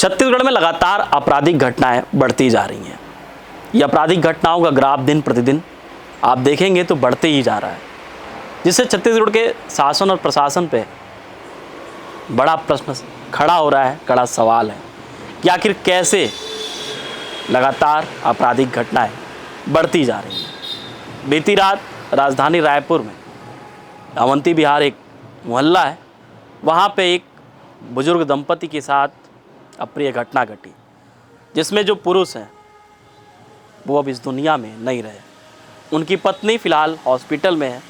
छत्तीसगढ़ में लगातार आपराधिक घटनाएं बढ़ती जा रही हैं। ये आपराधिक घटनाओं का ग्राफ दिन प्रतिदिन आप देखेंगे तो बढ़ते ही जा रहा है, जिससे छत्तीसगढ़ के शासन और प्रशासन पे बड़ा प्रश्न खड़ा हो रहा है। कड़ा सवाल है कि आखिर कैसे लगातार आपराधिक घटनाएं बढ़ती जा रही हैं। बीती रात राजधानी रायपुर में अवंती विहार एक मोहल्ला है, वहाँ पे एक बुजुर्ग दंपति के साथ अप्रिय घटना घटी, जिसमें जो पुरुष हैं वो अब इस दुनिया में नहीं रहे। उनकी पत्नी फ़िलहाल हॉस्पिटल में है,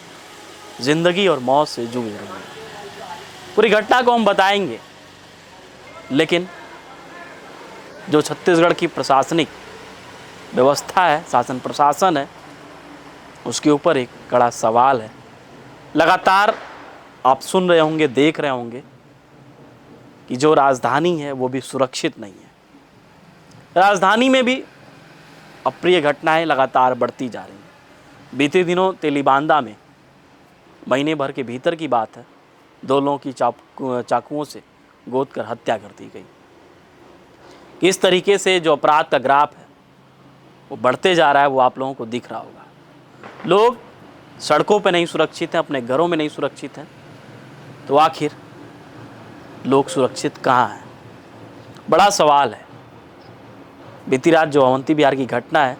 ज़िंदगी और मौत से जूझ रही है। पूरी घटना को हम बताएंगे, लेकिन जो छत्तीसगढ़ की प्रशासनिक व्यवस्था है, शासन प्रशासन है, उसके ऊपर एक कड़ा सवाल है। लगातार आप सुन रहे होंगे, देख रहे होंगे कि जो राजधानी है वो भी सुरक्षित नहीं है। राजधानी में भी अप्रिय घटनाएं लगातार बढ़ती जा रही हैं। बीते दिनों तेलीबांदा में महीने भर के भीतर की बात है, 2 लोगों की चाकुओं से गोद कर हत्या कर दी गई। इस तरीके से जो अपराध का ग्राफ है वो बढ़ते जा रहा है, वो आप लोगों को दिख रहा होगा। लोग सड़कों पे नहीं सुरक्षित हैं, अपने घरों में नहीं सुरक्षित हैं, तो आखिर लोग सुरक्षित कहाँ हैं? बड़ा सवाल है। बीती रात जो अवंती विहार की घटना है,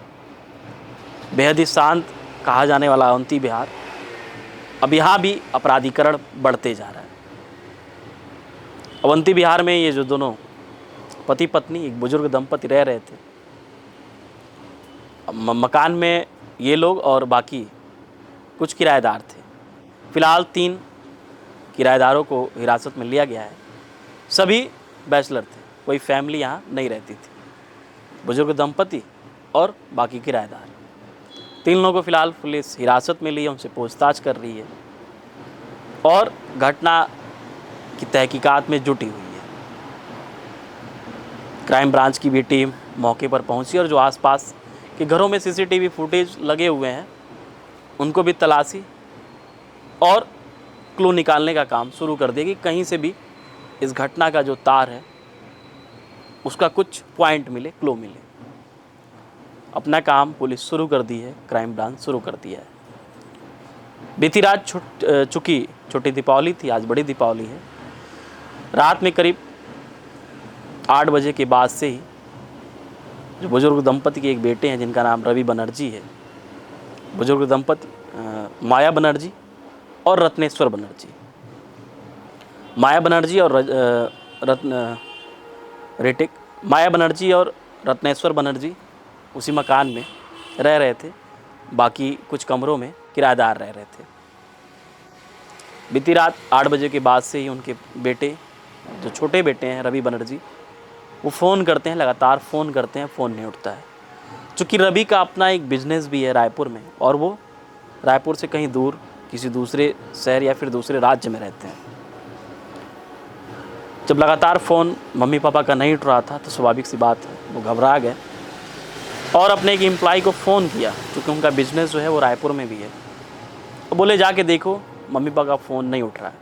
बेहद ही शांत कहा जाने वाला अवंती विहार, अब यहाँ भी अपराधीकरण बढ़ते जा रहा है। अवंती विहार में ये जो दोनों पति पत्नी, एक बुजुर्ग दंपति रह रहे थे, मकान में ये लोग और बाकी कुछ किराएदार थे। फिलहाल 3 किराएदारों को हिरासत में लिया गया है। सभी बैचलर थे, कोई फैमिली यहाँ नहीं रहती थी। बुजुर्ग दंपति और बाकी किराएदार, 3 लोगों को फिलहाल पुलिस हिरासत में ली है, उनसे पूछताछ कर रही है और घटना की तहकीकात में जुटी हुई है। क्राइम ब्रांच की भी टीम मौके पर पहुंची और जो आसपास के घरों में सीसीटीवी फुटेज लगे हुए हैं उनको भी तलाशी और क्लू निकालने का काम शुरू कर दिया कि कहीं से भी इस घटना का जो तार है उसका कुछ पॉइंट मिले, क्लू मिले। अपना काम पुलिस शुरू कर दी है, क्राइम ब्रांच शुरू कर दिया है। बीती रात चूँकि छोटी दीपावली थी, आज बड़ी दीपावली है। रात में करीब 8 बजे के बाद से ही जो बुजुर्ग दंपति के एक बेटे हैं जिनका नाम रवि बनर्जी है, बुजुर्ग दंपति माया बनर्जी और रत्नेश्वर बनर्जी, माया बनर्जी और रत्नेश्वर बनर्जी उसी मकान में रह रहे थे, बाकी कुछ कमरों में किराएदार रह रहे थे। बीती रात 8 बजे के बाद से ही उनके बेटे, जो छोटे बेटे हैं रवि बनर्जी, वो फ़ोन करते हैं, लगातार फ़ोन करते हैं, फ़ोन नहीं उठता है। चूँकि रवि का अपना एक बिजनेस भी है रायपुर में और वो रायपुर से कहीं दूर किसी दूसरे शहर या फिर दूसरे राज्य में रहते हैं। जब लगातार फ़ोन मम्मी पापा का नहीं उठ रहा था तो स्वाभाविक सी बात है, वो घबरा गए और अपने एक एम्प्लॉय को फ़ोन किया, क्योंकि उनका बिजनेस जो है वो रायपुर में भी है। तो बोले जाके देखो मम्मी पापा का फ़ोन नहीं उठ रहा है।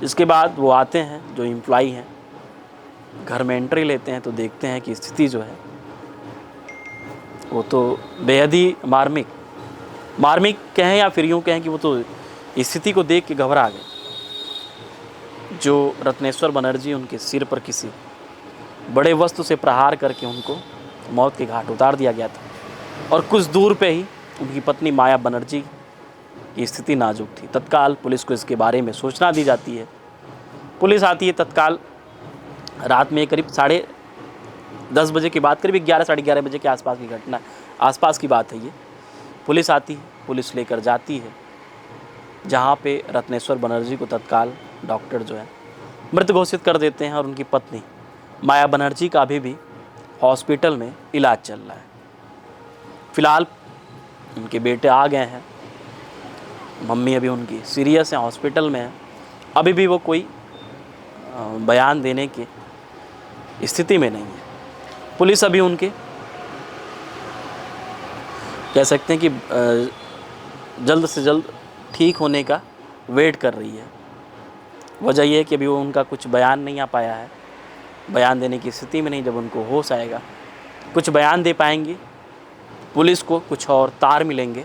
इसके बाद वो आते हैं, जो एम्प्लॉय हैं, घर में एंट्री लेते हैं तो देखते हैं कि स्थिति जो है वो तो बेहद ही मार्मिक कहें या फिर यूँ कहें कि वो तो स्थिति को देख के घबरा गए। जो रत्नेश्वर बनर्जी, उनके सिर पर किसी बड़े वस्तु से प्रहार करके उनको मौत के घाट उतार दिया गया था और कुछ दूर पे ही उनकी पत्नी माया बनर्जी की स्थिति नाजुक थी। तत्काल पुलिस को इसके बारे में सूचना दी जाती है। पुलिस आती है तत्काल। रात में करीब 10:30 बजे की बात, करीब 11 साढ़े 11 बजे के आसपास की घटना, आसपास की बात है ये। पुलिस आती है, पुलिस लेकर जाती है जहाँ पे रत्नेश्वर बनर्जी को तत्काल डॉक्टर जो है मृत घोषित कर देते हैं और उनकी पत्नी माया बनर्जी का अभी भी हॉस्पिटल में इलाज चल रहा है। फिलहाल उनके बेटे आ गए हैं, मम्मी अभी उनकी सीरियस हैं, हॉस्पिटल में है। अभी भी वो कोई बयान देने की स्थिति में नहीं है। पुलिस अभी उनके कह सकते हैं कि जल्द से जल्द ठीक होने का वेट कर रही है। वजह यह है कि अभी वो उनका कुछ बयान नहीं आ पाया है बयान देने की स्थिति में नहीं। जब उनको होश आएगा, कुछ बयान दे पाएंगे, पुलिस को कुछ और तार मिलेंगे,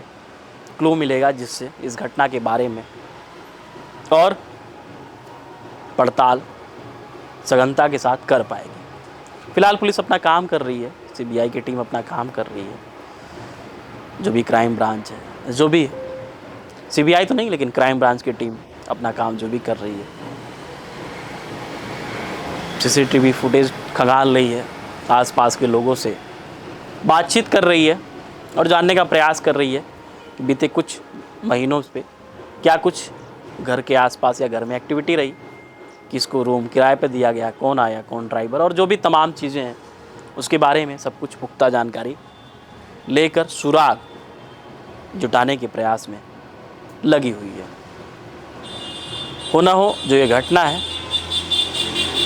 क्लू मिलेगा, जिससे इस घटना के बारे में और पड़ताल सघनता के साथ कर पाएगी। फिलहाल पुलिस अपना काम कर रही है, सीबीआई की टीम अपना काम कर रही है, जो भी क्राइम ब्रांच है, जो भी सीबीआई तो नहीं लेकिन क्राइम ब्रांच की टीम अपना काम जो भी कर रही है, सीसीटीवी फुटेज खंगाल रही है, आसपास के लोगों से बातचीत कर रही है और जानने का प्रयास कर रही है कि बीते कुछ महीनों पे क्या कुछ घर के आसपास या घर में एक्टिविटी रही, किसको रूम किराए पे दिया गया, कौन आया, कौन ड्राइवर, और जो भी तमाम चीज़ें हैं उसके बारे में सब कुछ पुख्ता जानकारी लेकर सुराग जुटाने के प्रयास में लगी हुई है। हो ना हो जो ये घटना है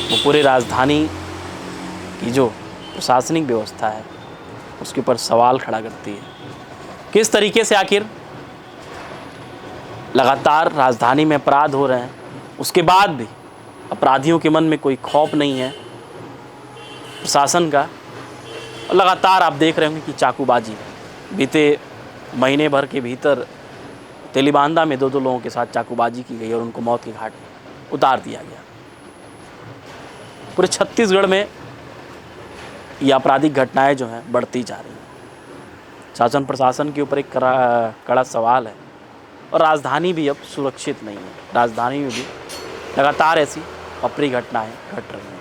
वो पूरे राजधानी की जो प्रशासनिक व्यवस्था है उसके ऊपर सवाल खड़ा करती है। किस तरीके से आखिर लगातार राजधानी में अपराध हो रहे हैं, उसके बाद भी अपराधियों के मन में कोई खौफ नहीं है प्रशासन का। और लगातार आप देख रहे होंगे कि चाकूबाजी बीते महीने भर के भीतर तेलीबांदा में 2 लोगों के साथ चाकूबाजी की गई और उनको मौत के घाट उतार दिया गया। पूरे छत्तीसगढ़ में ये आपराधिक घटनाएं जो हैं बढ़ती जा रही हैं। शासन प्रशासन के ऊपर एक कड़ा सवाल है और राजधानी भी अब सुरक्षित नहीं है। राजधानी में भी लगातार ऐसी अप्रिय घटनाएं घट रही हैं।